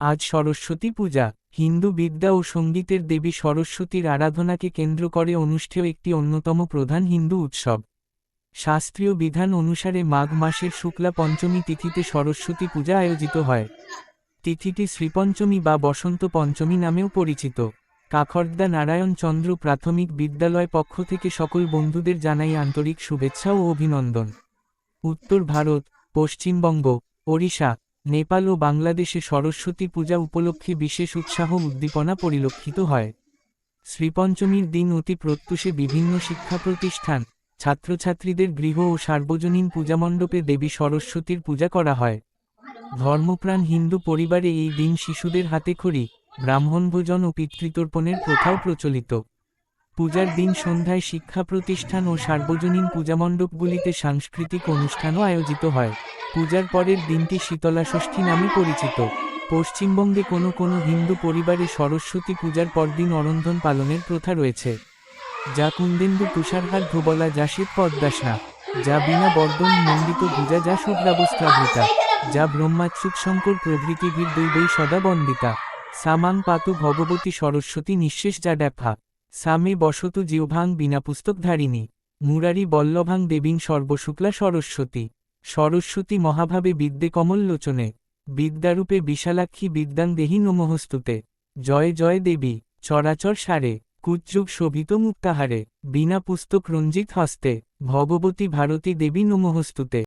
আজ সরস্বতী পূজা। হিন্দু বিদ্যা ও সঙ্গীতের দেবী সরস্বতীর আরাধনাকে কেন্দ্র করে অনুষ্ঠেয় একটি অন্যতম প্রধান হিন্দু উৎসব। শাস্ত্রীয় বিধান অনুসারে মাঘ মাসের শুক্লা পঞ্চমী তিথিতে সরস্বতী পূজা আয়োজিত হয়। তিথিটি শ্রীপঞ্চমী বা বসন্ত পঞ্চমী নামেও পরিচিত। কাখড়দা নারায়ণ চন্দ্র প্রাথমিক বিদ্যালয় পক্ষ থেকে সকল বন্ধুদের জানাই আন্তরিক শুভেচ্ছা ও অভিনন্দন। উত্তর ভারত, পশ্চিমবঙ্গ, ওড়িশা, নেপাল ও বাংলাদেশে সরস্বতী পূজা উপলক্ষে বিশেষ উৎসাহ উদ্দীপনা পরিলক্ষিত হয়। শ্রীপঞ্চমীর দিন অতি প্রত্যুষে বিভিন্ন শিক্ষা প্রতিষ্ঠান, ছাত্রছাত্রীদের গৃহ ও সার্বজনীন পূজামণ্ডপে দেবী সরস্বতীর পূজা করা হয়। ধর্মপ্রাণ হিন্দু পরিবারে এই দিন শিশুদের হাতে খড়ি, ব্রাহ্মণভোজন ও পিতৃতর্পণের প্রথাও প্রচলিত। পূজার দিন সন্ধ্যায় শিক্ষা প্রতিষ্ঠান ও সার্বজনীন পূজামণ্ডপগুলিতে সাংস্কৃতিক অনুষ্ঠানও আয়োজিত হয়। পূজার পরের দিনটি শীতলাষষ্ঠী নামে পরিচিত। পশ্চিমবঙ্গে কোনো কোনো হিন্দু পরিবারে সরস্বতী পূজার পরদিন অরন্ধন পালনের প্রথা রয়েছে, যা কুন্দেন্দু তুষারহার ধ্রুবলা যা শ্বেত পদ্মাসনা, যা বিনা বর্দন মণ্ডিত ভুজা যা শুভ্রাবস্ত্রাবৃতা, যা ব্রহ্মাচ্যুত শঙ্কর প্রভৃতি বীর দৈবৈ সদা বন্দিতা, সামাং পাতু ভগবতী সরস্বতী নিঃশেষ যা ড্যাফা, সামে বসতু জিহ্বাং বিনা পুস্তকধারিণী, মুরারি বল্লভাং দেবীং সর্বশুক্লা সরস্বতী। সরস্বতী মহাভাবে বিদ্যে কমললোচনে, বিদ্যারূপে বিশালাক্ষী বিদ্যাং দেহি নমঃস্তুতে। জয় জয় দেবী, চরাচর সারে, কুজ্জুগ শোভিত মুক্তাহারে, বিনা পুস্তক রঞ্জিত হস্তে, ভগবতী ভারতী দেবী নমঃস্তুতে।